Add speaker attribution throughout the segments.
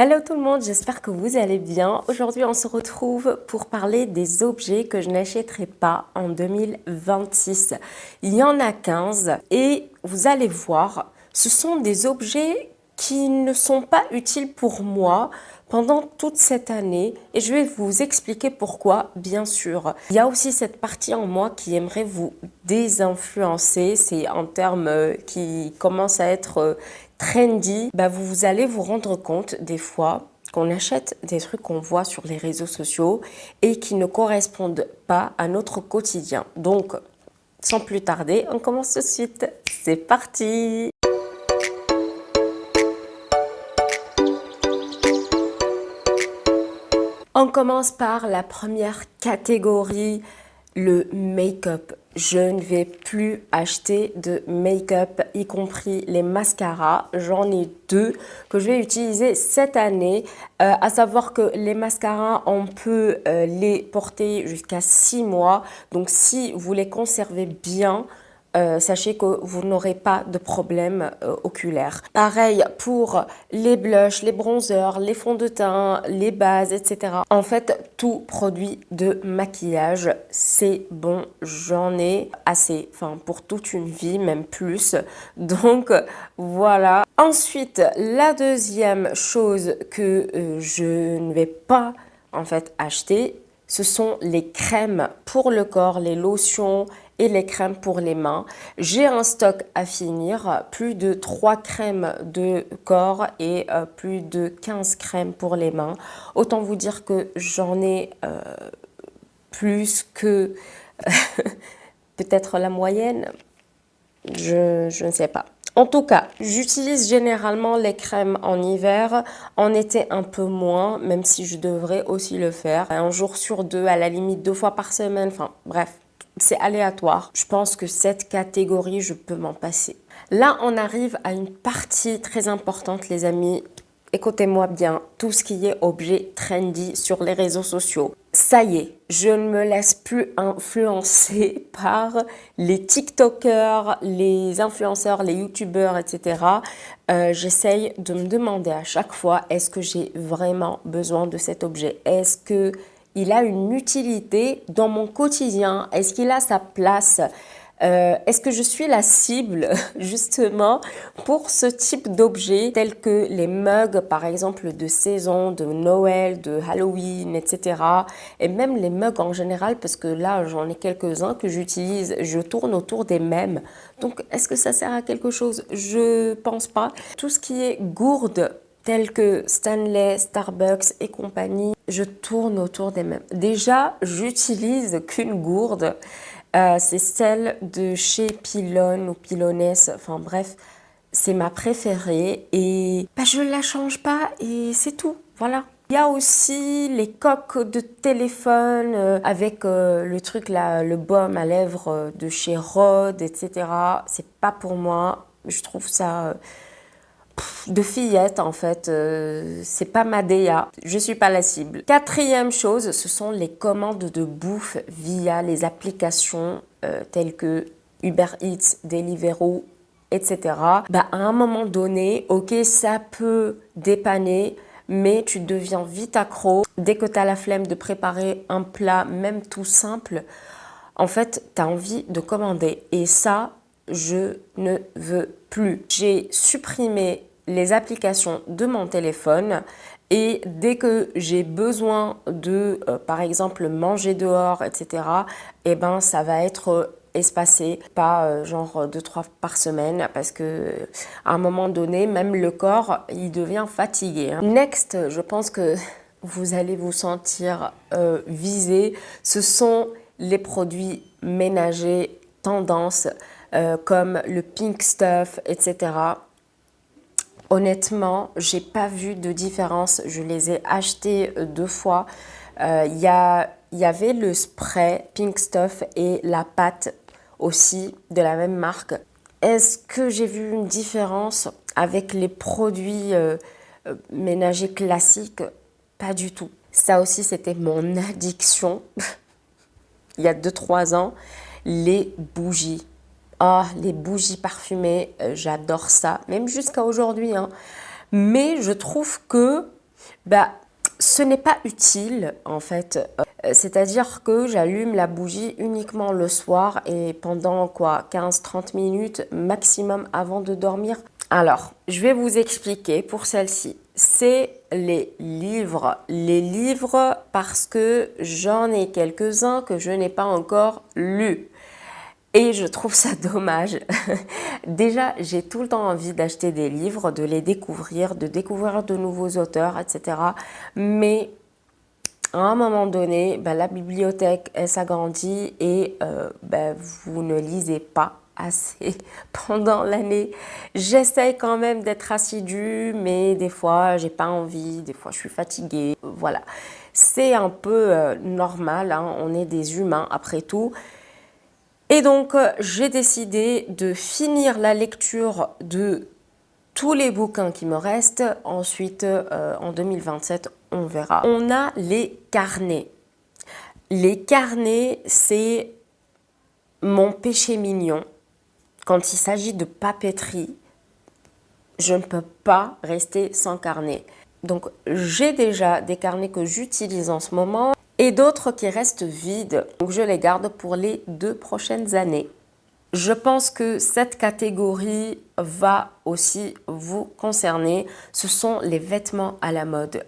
Speaker 1: Hello tout le monde, j'espère que vous allez bien. Aujourd'hui, on se retrouve pour parler des objets que je n'achèterai pas en 2026. Il y en a 15 et vous allez voir, ce sont des objets qui ne sont pas utiles pour moi pendant toute cette année et je vais vous expliquer pourquoi, bien sûr. Il y a aussi cette partie en moi qui aimerait vous désinfluencer, c'est un terme qui commence à être trendy. Vous allez vous rendre compte des fois qu'on achète des trucs qu'on voit sur les réseaux sociaux et qui ne correspondent pas à notre quotidien. Donc, sans plus tarder, on commence tout de suite. C'est parti! On commence par la première catégorie, le make-up. Je ne vais plus acheter de make-up, y compris les mascaras. J'en ai deux que je vais utiliser cette année. À savoir que les mascaras, on peut les porter jusqu'à 6 mois. Donc, si vous les conservez bien, sachez que vous n'aurez pas de problème oculaire. Pareil pour les blushs, les bronzers, les fonds de teint, les bases, etc. En fait, tout produit de maquillage, c'est bon. J'en ai assez, pour toute une vie, même plus. Donc, voilà. Ensuite, la deuxième chose que je ne vais pas, acheter, ce sont les crèmes pour le corps, les lotions et les crèmes pour les mains. J'ai un stock à finir, plus de 3 crèmes de corps et plus de 15 crèmes pour les mains. Autant vous dire que j'en ai plus que peut-être la moyenne, je ne sais pas. En tout cas, j'utilise généralement les crèmes en hiver, en été un peu moins, même si je devrais aussi le faire. Un jour sur deux, à la limite 2 fois par semaine, bref, c'est aléatoire. Je pense que cette catégorie, je peux m'en passer. Là, on arrive à une partie très importante, les amis. Écoutez-moi bien, tout ce qui est objet trendy sur les réseaux sociaux. Ça y est, je ne me laisse plus influencer par les TikTokers, les influenceurs, les YouTubeurs, etc. J'essaye de me demander à chaque fois, est-ce que j'ai vraiment besoin de cet objet? Est-ce qu'il a une utilité dans mon quotidien? Est-ce qu'il a sa place? Est-ce que je suis la cible justement pour ce type d'objets tels que les mugs par exemple de saison, de Noël, de Halloween, etc. Et même les mugs en général parce que là j'en ai quelques-uns que j'utilise, je tourne autour des mêmes. Donc est-ce que ça sert à quelque chose? Je pense pas. Tout ce qui est gourde telles que Stanley, Starbucks et compagnie, je tourne autour des mêmes. Déjà, j'utilise qu'une gourde. C'est celle de chez Pilone ou Pilonès, bref, c'est ma préférée et je ne la change pas et c'est tout, voilà. Il y a aussi les coques de téléphone avec le truc là, le baume à lèvres de chez Rode, etc. C'est pas pour moi, je trouve ça de fillette en fait, c'est pas ma DA, je suis pas la cible. Quatrième chose, ce sont les commandes de bouffe via les applications telles que Uber Eats, Deliveroo, etc. À un moment donné, ok, ça peut dépanner, mais tu deviens vite accro. Dès que tu as la flemme de préparer un plat, même tout simple, en fait, tu as envie de commander. Et ça, je ne veux plus. J'ai supprimé les applications de mon téléphone et dès que j'ai besoin de, par exemple, manger dehors, etc., ça va être espacé, pas genre 2-3 par semaine parce que à un moment donné, même le corps, il devient fatigué. Next, je pense que vous allez vous sentir visé. Ce sont les produits ménagers tendance comme le pink stuff, etc. Honnêtement, j'ai pas vu de différence. Je les ai achetés 2 fois. Il y avait le spray pink stuff et la pâte aussi de la même marque. Est-ce que j'ai vu une différence avec les produits ménagers classiques? Pas du tout. Ça aussi, c'était mon addiction il y a 2-3 ans, les bougies. Ah, les bougies parfumées, j'adore ça, même jusqu'à aujourd'hui. Mais je trouve que Bah, ce n'est pas utile en fait. C'est-à-dire que j'allume la bougie uniquement le soir et pendant quoi 15-30 minutes maximum avant de dormir. Alors, je vais vous expliquer pour celle-ci. C'est les livres. Les livres parce que j'en ai quelques-uns que je n'ai pas encore lus. Et je trouve ça dommage. Déjà, j'ai tout le temps envie d'acheter des livres, de les découvrir, de découvrir de nouveaux auteurs, etc. Mais à un moment donné, ben, la bibliothèque, elle s'agrandit et ben, vous ne lisez pas assez pendant l'année. J'essaye quand même d'être assidue, mais des fois, j'ai pas envie, des fois, je suis fatiguée. Voilà. C'est un peu normal, hein, on est des humains après tout. Et donc, j'ai décidé de finir la lecture de tous les bouquins qui me restent. Ensuite, en 2027, on verra. On a les carnets. Les carnets, c'est mon péché mignon. Quand il s'agit de papeterie, je ne peux pas rester sans carnet. Donc, j'ai déjà des carnets que j'utilise en ce moment et d'autres qui restent vides. Donc, je les garde pour les 2 prochaines années. Je pense que cette catégorie va aussi vous concerner. Ce sont les vêtements à la mode.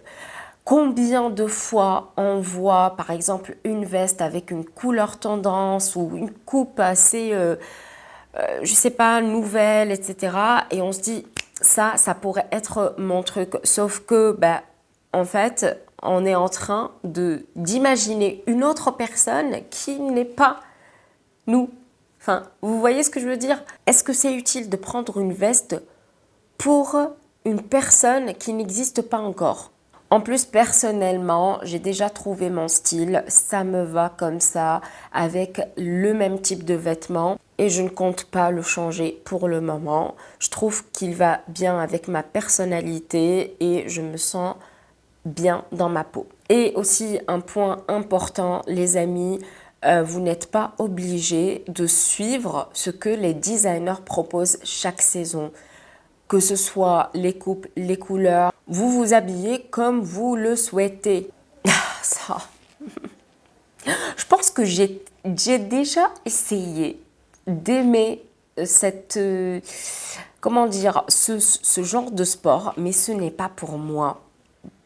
Speaker 1: Combien de fois on voit par exemple une veste avec une couleur tendance ou une coupe assez, je sais pas, nouvelle, etc. Et on se dit, ça pourrait être mon truc. Sauf que, ben, en fait, on est en train d'imaginer une autre personne qui n'est pas nous. Enfin, vous voyez ce que je veux dire? Est-ce que c'est utile de prendre une veste pour une personne qui n'existe pas encore? En plus, personnellement, j'ai déjà trouvé mon style. Ça me va comme ça, avec le même type de vêtements. Et je ne compte pas le changer pour le moment. Je trouve qu'il va bien avec ma personnalité et je me sens bien dans ma peau. Et aussi un point important, les amis, vous n'êtes pas obligé de suivre ce que les designers proposent chaque saison. Que ce soit les coupes, les couleurs, vous vous habillez comme vous le souhaitez. Ça, je pense que j'ai déjà essayé d'aimer cette, comment dire, ce genre de sport, mais ce n'est pas pour moi.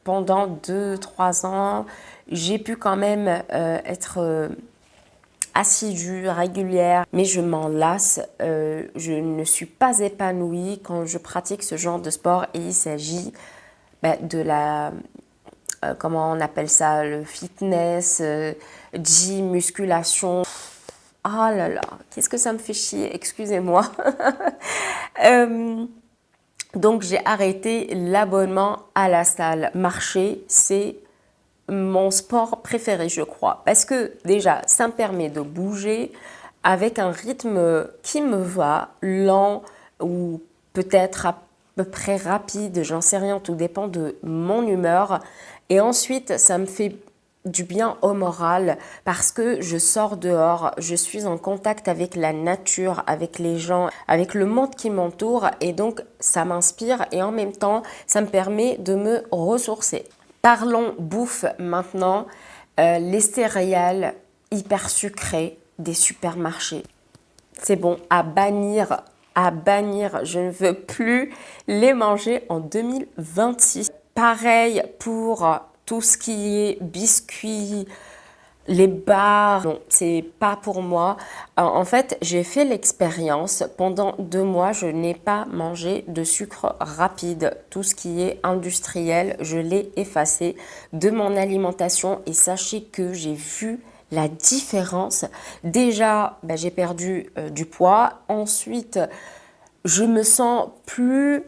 Speaker 1: Pendant 2-3 ans, j'ai pu quand même être assidue, régulière, mais je m'en lasse. Je ne suis pas épanouie quand je pratique ce genre de sport et il s'agit de la, comment on appelle ça, le fitness, gym, musculation. Ah là là, qu'est-ce que ça me fait chier, excusez-moi. Donc j'ai arrêté l'abonnement à la salle. Marcher, c'est mon sport préféré, je crois. Parce que déjà, ça me permet de bouger avec un rythme qui me va, lent ou peut-être à peu près rapide, j'en sais rien, tout dépend de mon humeur. Et ensuite, ça me fait du bien au moral parce que je sors dehors, je suis en contact avec la nature, avec les gens, avec le monde qui m'entoure et donc ça m'inspire et en même temps, ça me permet de me ressourcer. Parlons bouffe maintenant, les céréales hyper sucrées des supermarchés. C'est bon, à bannir, je ne veux plus les manger en 2026. Pareil pour tout ce qui est biscuits, les bars, non, c'est pas pour moi. En fait, j'ai fait l'expérience. Pendant 2 mois, je n'ai pas mangé de sucre rapide. Tout ce qui est industriel, je l'ai effacé de mon alimentation. Et sachez que j'ai vu la différence. Déjà, j'ai perdu du poids. Ensuite, je me sens plus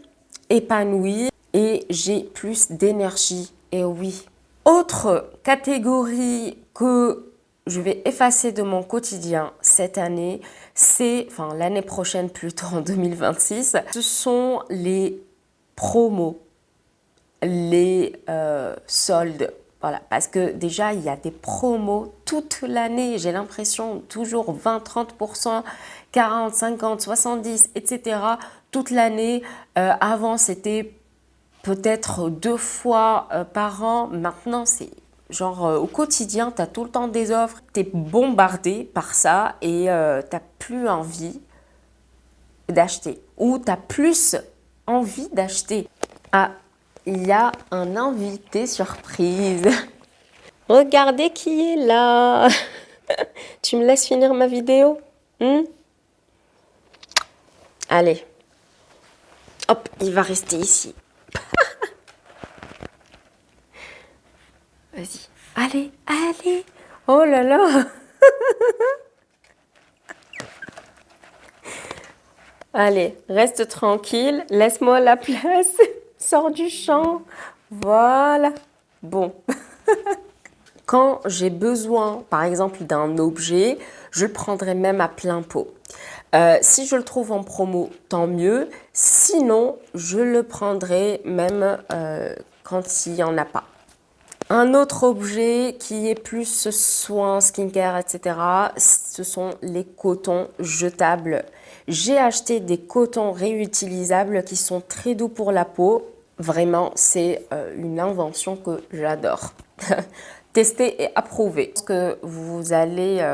Speaker 1: épanouie et j'ai plus d'énergie. Et oui. Autre catégorie que je vais effacer de mon quotidien cette année, enfin l'année prochaine plutôt en 2026, ce sont les promos, les soldes. Voilà, parce que déjà, il y a des promos toute l'année. J'ai l'impression toujours 20-30%, 40, 50, 70, etc. toute l'année. Avant, c'était peut-être 2 fois par an. Maintenant, c'est genre au quotidien, tu as tout le temps des offres, tu es bombardé par ça et tu n'as plus envie d'acheter. Ou tu as plus envie d'acheter. Ah, il y a un invité surprise. Regardez qui est là. Tu me laisses finir ma vidéo? Allez. Hop, il va rester ici. Vas-y. Allez, allez. Oh là là. Allez, reste tranquille. Laisse-moi la place. Sors du champ. Voilà. Bon. Quand j'ai besoin, par exemple, d'un objet, je le prendrai même à plein pot. Si je le trouve en promo, tant mieux. Sinon, je le prendrai même quand il n'y en a pas. Un autre objet qui est plus soin, skincare, etc., ce sont les cotons jetables. J'ai acheté des cotons réutilisables qui sont très doux pour la peau. Vraiment, c'est une invention que j'adore. Testé et approuvé. Parce que vous allez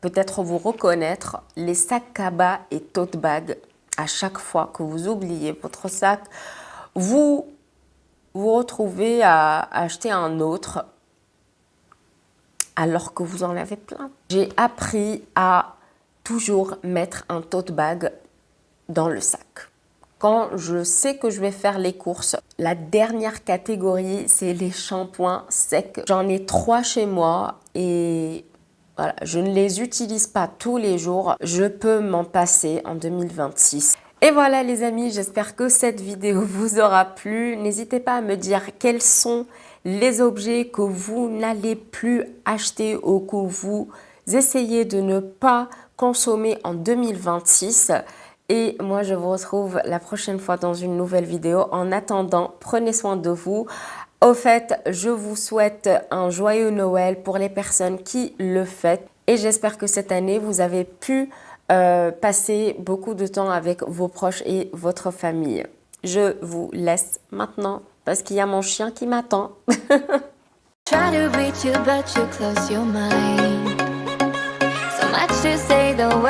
Speaker 1: peut-être vous reconnaître, les sacs cabas et tote bag, à chaque fois que vous oubliez votre sac, vous vous retrouvez à acheter un autre alors que vous en avez plein. J'ai appris à toujours mettre un tote bag dans le sac. Quand je sais que je vais faire les courses, la dernière catégorie, c'est les shampoings secs. J'en ai 3 chez moi et voilà, je ne les utilise pas tous les jours. Je peux m'en passer en 2026. Et voilà les amis, j'espère que cette vidéo vous aura plu. N'hésitez pas à me dire quels sont les objets que vous n'allez plus acheter ou que vous essayez de ne pas consommer en 2026. Et moi, je vous retrouve la prochaine fois dans une nouvelle vidéo. En attendant, prenez soin de vous. Au fait, je vous souhaite un joyeux Noël pour les personnes qui le fêtent. Et j'espère que cette année, vous avez pu passer beaucoup de temps avec vos proches et votre famille. Je vous laisse maintenant parce qu'il y a mon chien qui m'attend. Try to reach you, but you close your mind. So much to say the word.